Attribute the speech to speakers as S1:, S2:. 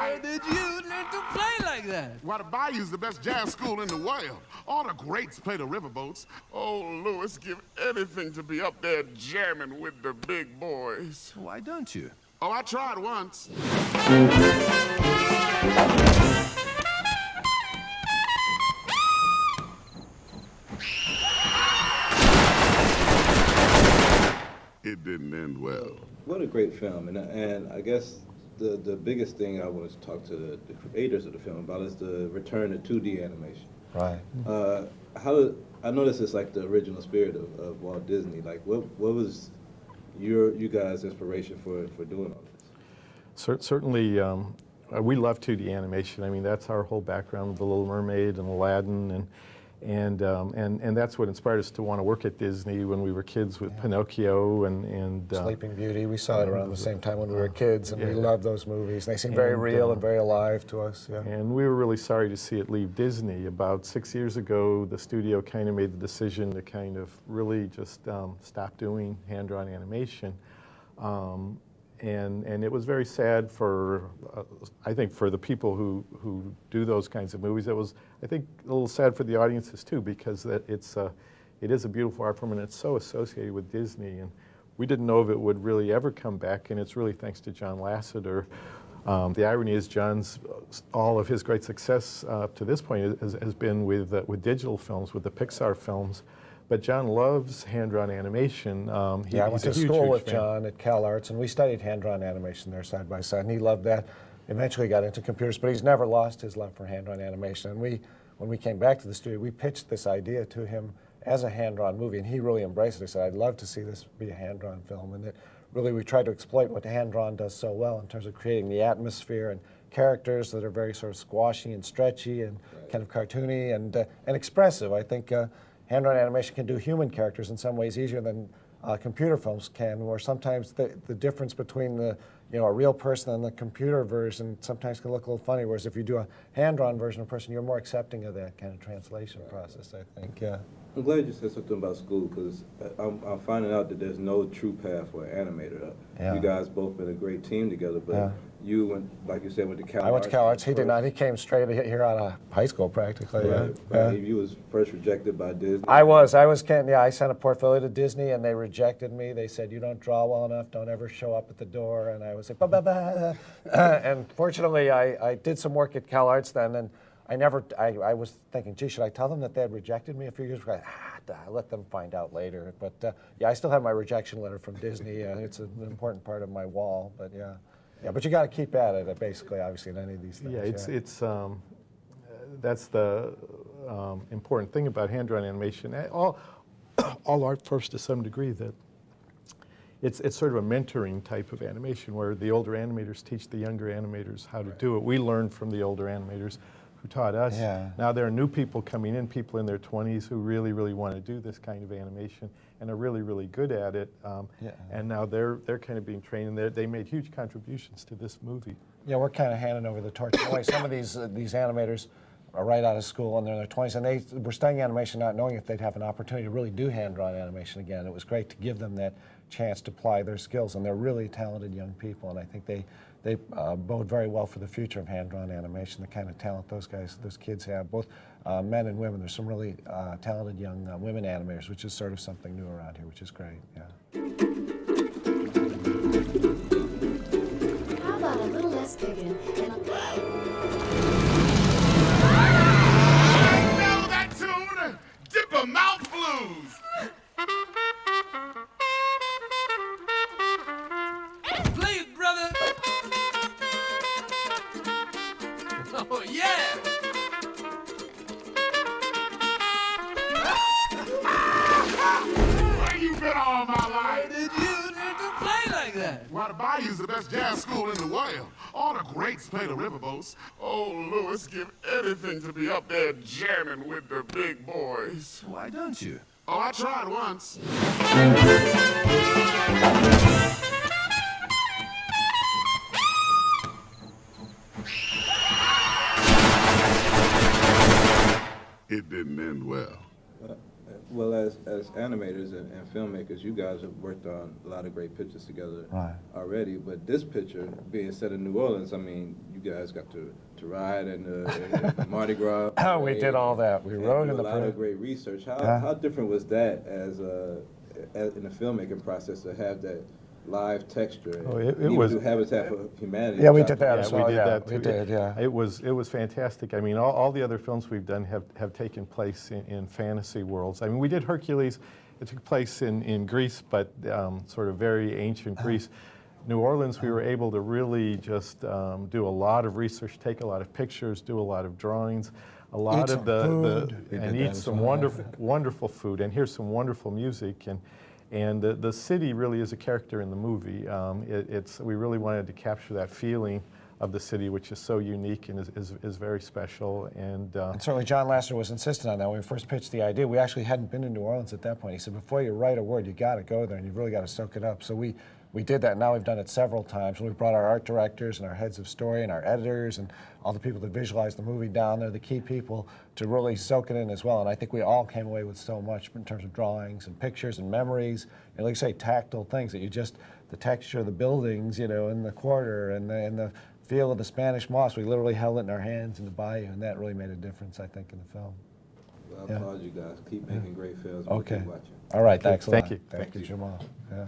S1: life.
S2: Where did you learn to play like that?
S1: Why, the Bayou's the best jazz school in the world. All the greats play the riverboats. Oh, Louis, give anything to be up there jamming with the big boys.
S2: Why don't you?
S1: Oh, I tried once. It didn't end well.
S3: What a great film, and I guess the biggest thing I want to talk to the creators of the film about is the return to 2D animation.
S4: Right.
S3: I know this is like the original spirit of Walt Disney. Like, what was you guys' inspiration for doing all this?
S5: Certainly, we love 2D animation. I mean, that's our whole background with the Little Mermaid and Aladdin, and that's what inspired us to want to work at Disney when we were kids with Pinocchio and
S4: Sleeping Beauty. We saw it around the same time when we were kids, and we loved those movies. They seemed very real and very alive to us. Yeah.
S5: And we were really sorry to see it leave Disney. About 6 years ago, the studio kind of made the decision to kind of really just stop doing hand-drawn animation. And it was very sad for, I think, for the people who do those kinds of movies. It was, I think, a little sad for the audiences too, because it is a beautiful art form and it's so associated with Disney. And we didn't know if it would really ever come back, and it's really thanks to John Lasseter. The irony is all of his great success up to this point has been with digital films, with the Pixar films. But John loves hand-drawn animation.
S4: I went to school with John at Cal Arts, and we studied hand-drawn animation there side by side, and he loved that. Eventually got into computers, but he's never lost his love for hand-drawn animation. And when we came back to the studio, we pitched this idea to him as a hand-drawn movie, and he really embraced it. He said, I'd love to see this be a hand-drawn film. And really, we tried to exploit what hand-drawn does so well in terms of creating the atmosphere and characters that are very sort of squashy and stretchy and kind of cartoony and expressive. I think hand-drawn animation can do human characters in some ways easier than computer films can, where sometimes the difference between a real person and the computer version sometimes can look a little funny, whereas if you do a hand-drawn version of a person, you're more accepting of that kind of translation process, I think, yeah.
S3: I'm glad you said something about school, because I'm finding out that there's no true path for an animator.
S4: Yeah.
S3: You guys both been a great team together, but you went, like you said, went to Cal Arts.
S4: I went to Cal Arts. He did not. He came straight here out of high school, practically.
S3: Right. You was first rejected by Disney.
S4: I sent a portfolio to Disney, and they rejected me. They said, you don't draw well enough, don't ever show up at the door. And I was like, ba-ba-ba. And fortunately, I did some work at Cal Arts then, and I was thinking, gee, should I tell them that they had rejected me a few years ago? Let them find out later. But I still have my rejection letter from Disney. It's an important part of my wall, but yeah. Yeah, but you got to keep at it, basically, obviously, in any of these things. Yeah,
S5: that's the important thing about hand-drawn animation. All art forms to some degree that it's sort of a mentoring type of animation where the older animators teach the younger animators how to do it. We learn from the older animators who taught us.
S4: Yeah.
S5: Now there are new people coming in, people in their 20s who really, really want to do this kind of animation and are really, really good at it. And now they're kind of being trained, and they made huge contributions to this movie.
S4: Yeah, we're kind of handing over the torch. Anyway, some of these animators are right out of school and they're in their 20s, and they were studying animation not knowing if they'd have an opportunity to really do hand-drawn animation again. It was great to give them that chance to apply their skills, and they're really talented young people, and I think they bode very well for the future of hand-drawn animation, the kind of talent those kids have, both men and women. There's some really talented young women animators, which is sort of something new around here, which is great, yeah.
S6: How about a little less picking and a...
S1: I know that tune! Dipper Mouth Blues!
S2: Play it, brother! Oh, yeah!
S1: Where you been all my life?
S2: Where did you learn to play like that?
S1: Why, the Bayou's the best jazz school in the world. All the greats play the riverboats. Oh, Louis, give anything to be up there jamming with the big boys.
S2: Why don't you?
S1: Oh, I tried once. It didn't end well.
S3: Well, as animators and filmmakers, you guys have worked on a lot of great pictures together already. But this picture, being set in New Orleans, I mean, you guys got to ride in the Mardi Gras.
S4: Oh, we did all that. We rode in the
S3: a lot of great research. How different was that as in the filmmaking process to have that live texture?
S5: It
S3: even
S5: was
S3: do Habitat for Humanity.
S4: Yeah, we did that
S5: Yeah,
S4: as well.
S5: we did that too.
S4: We did, yeah.
S5: It was fantastic. I mean, all the other films we've done have taken place in fantasy worlds. I mean, we did Hercules. It took place in Greece, but sort of very ancient Greece. New Orleans, we were able to really just do a lot of research, take a lot of pictures, do a lot of drawings, a lot of and eat some wonderful food, and hear some wonderful music. And the city really is a character in the movie. We really wanted to capture that feeling of the city, which is so unique and is very special. And
S4: certainly John Lasseter was insistent on that when we first pitched the idea. We actually hadn't been in New Orleans at that point. He said, before you write a word, you got to go there, and you've really got to soak it up. So we did that. Now we've done it several times. We brought our art directors and our heads of story and our editors and all the people that visualize the movie down there, the key people, to really soak it in as well. And I think we all came away with so much in terms of drawings and pictures and memories, and like you say, tactile things that the texture of the buildings, you know, in the quarter and the feel of the Spanish moss. We literally held it in our hands in the bayou, and that really made a difference, I think, in the film.
S3: Well, I applaud you guys. Keep making great films.
S4: Okay.
S3: We'll keep watching.
S4: All right, thanks a lot.
S5: Thank you.
S4: Thank you, Jamaal. Yeah.